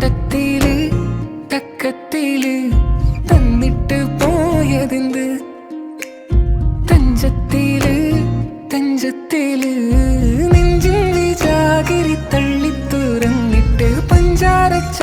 തട്ടത്തില് തക്കത്തില് തന്നിട്ട് പോയതെന്ത് തഞ്ചത്തില് തഞ്ചത്തില് നെഞ്ചിൽ ജാഗിരി തള്ളി തുറന്നിട്ട് പഞ്ചാരച്ച